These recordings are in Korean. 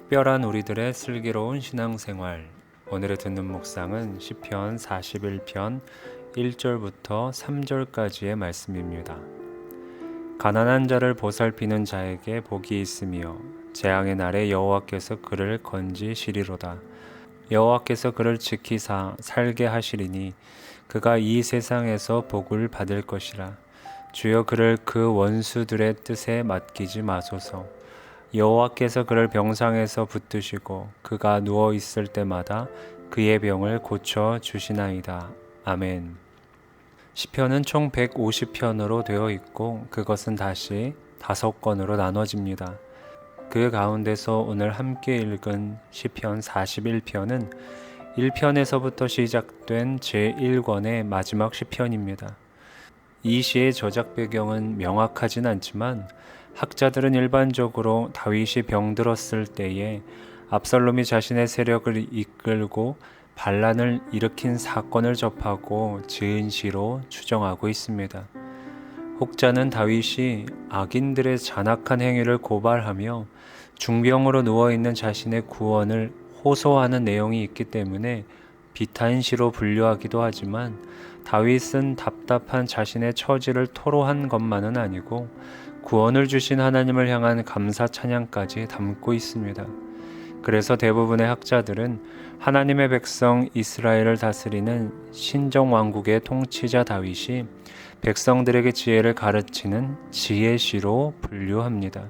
특별한 우리들의 슬기로운 신앙생활. 오늘의 듣는 묵상은 시편 41편 1절부터 3절까지의 말씀입니다. 가난한 자를 보살피는 자에게 복이 있으며 재앙의 날에 여호와께서 그를 건지시리로다. 여호와께서 그를 지키사 살게 하시리니 그가 이 세상에서 복을 받을 것이라. 주여 그를 그 원수들의 뜻에 맡기지 마소서. 여호와께서 그를 병상에서 붙드시고 그가 누워 있을 때마다 그의 병을 고쳐 주시나이다. 아멘. 시편은 총 150편으로 되어 있고 그것은 다시 5권으로 나눠집니다. 그 가운데서 오늘 함께 읽은 시편 41편은 1편에서부터 시작된 제1권의 마지막 시편입니다. 이 시의 저작 배경은 명확하진 않지만 학자들은 일반적으로 다윗이 병들었을 때에 압살롬이 자신의 세력을 이끌고 반란을 일으킨 사건을 접하고 지은 시로 추정하고 있습니다. 혹자는 다윗이 악인들의 잔악한 행위를 고발하며 중병으로 누워있는 자신의 구원을 호소하는 내용이 있기 때문에 비탄시로 분류하기도 하지만 다윗은 답답한 자신의 처지를 토로한 것만은 아니고 구원을 주신 하나님을 향한 감사 찬양까지 담고 있습니다. 그래서 대부분의 학자들은 하나님의 백성 이스라엘을 다스리는 신정왕국의 통치자 다윗이 백성들에게 지혜를 가르치는 지혜시로 분류합니다.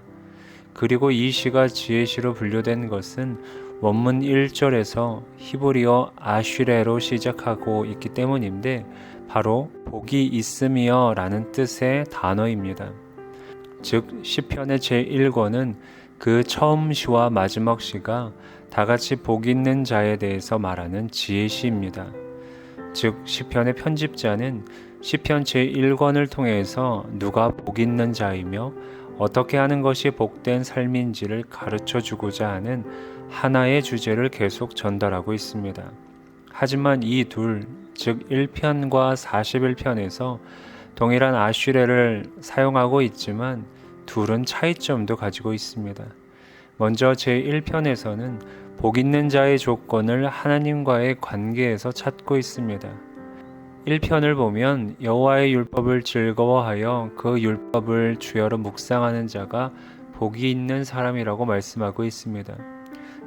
그리고 이 시가 지혜시로 분류된 것은 원문 1절에서 히브리어 아슈레로 시작하고 있기 때문인데 바로 복이 있으며 라는 뜻의 단어입니다. 즉 시편의 제1권은 그 처음 시와 마지막 시가 다같이 복 있는 자에 대해서 말하는 지혜시입니다. 즉 시편의 편집자는 시편 제1권을 통해서 누가 복 있는 자이며 어떻게 하는 것이 복된 삶인지를 가르쳐 주고자 하는 하나의 주제를 계속 전달하고 있습니다. 하지만 이 둘, 즉 1편과 41편에서 동일한 아슈레를 사용하고 있지만 둘은 차이점도 가지고 있습니다. 먼저 제1편에서는 복 있는 자의 조건을 하나님과의 관계에서 찾고 있습니다. 1편을 보면 여호와의 율법을 즐거워하여 그 율법을 주여로 묵상하는 자가 복이 있는 사람이라고 말씀하고 있습니다.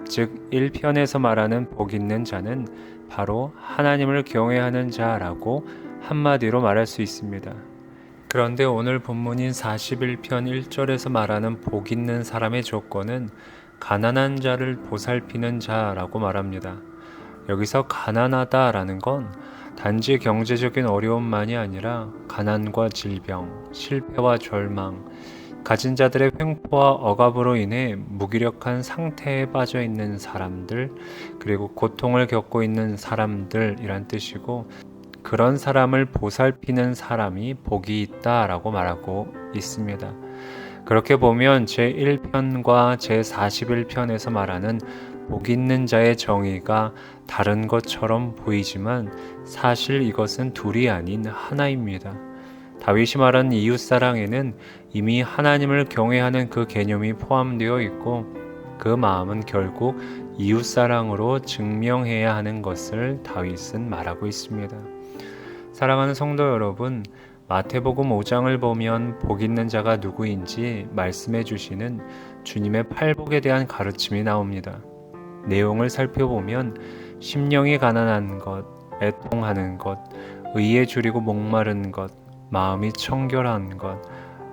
즉 1편에서 말하는 복 있는 자는 바로 하나님을 경외하는 자라고 한마디로 말할 수 있습니다. 그런데 오늘 본문인 41편 1절에서 말하는 복 있는 사람의 조건은 가난한 자를 보살피는 자라고 말합니다. 여기서 가난하다라는 건 단지 경제적인 어려움만이 아니라 가난과 질병, 실패와 절망, 가진 자들의 횡포와 억압으로 인해 무기력한 상태에 빠져 있는 사람들, 그리고 고통을 겪고 있는 사람들이란 뜻이고 그런 사람을 보살피는 사람이 복이 있다라고 말하고 있습니다. 그렇게 보면 제1편과 제41편에서 말하는 복 있는 자의 정의가 다른 것처럼 보이지만 사실 이것은 둘이 아닌 하나입니다. 다윗이 말한 이웃사랑에는 이미 하나님을 경외하는 그 개념이 포함되어 있고 그 마음은 결국 이웃사랑으로 증명해야 하는 것을 다윗은 말하고 있습니다. 사랑하는 성도 여러분, 마태복음 5장을 보면 복 있는 자가 누구인지 말씀해 주시는 주님의 팔복에 대한 가르침이 나옵니다. 내용을 살펴보면 심령이 가난한 것, 애통하는 것, 의에 줄이고 목마른 것, 마음이 청결한 것,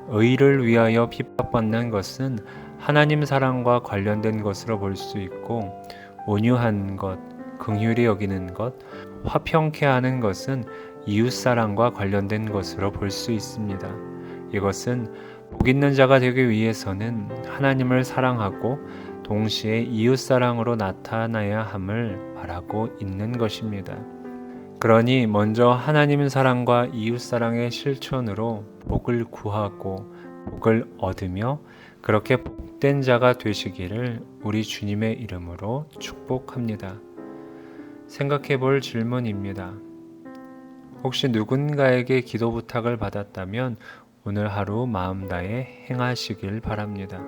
의를 위하여 핍박받는 것은 하나님 사랑과 관련된 것으로 볼 수 있고 온유한 것, 긍휼히 여기는 것, 화평케 하는 것은 이웃사랑과 관련된 것으로 볼 수 있습니다. 이것은 복 있는 자가 되기 위해서는 하나님을 사랑하고 동시에 이웃사랑으로 나타나야 함을 말하고 있는 것입니다. 그러니 먼저 하나님 사랑과 이웃사랑의 실천으로 복을 구하고 복을 얻으며 그렇게 복된 자가 되시기를 우리 주님의 이름으로 축복합니다. 생각해 볼 질문입니다. 혹시 누군가에게 기도 부탁을 받았다면 오늘 하루 마음 다해 행하시길 바랍니다.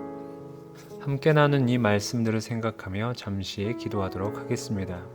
함께 나눈 이 말씀들을 생각하며 잠시 기도하도록 하겠습니다.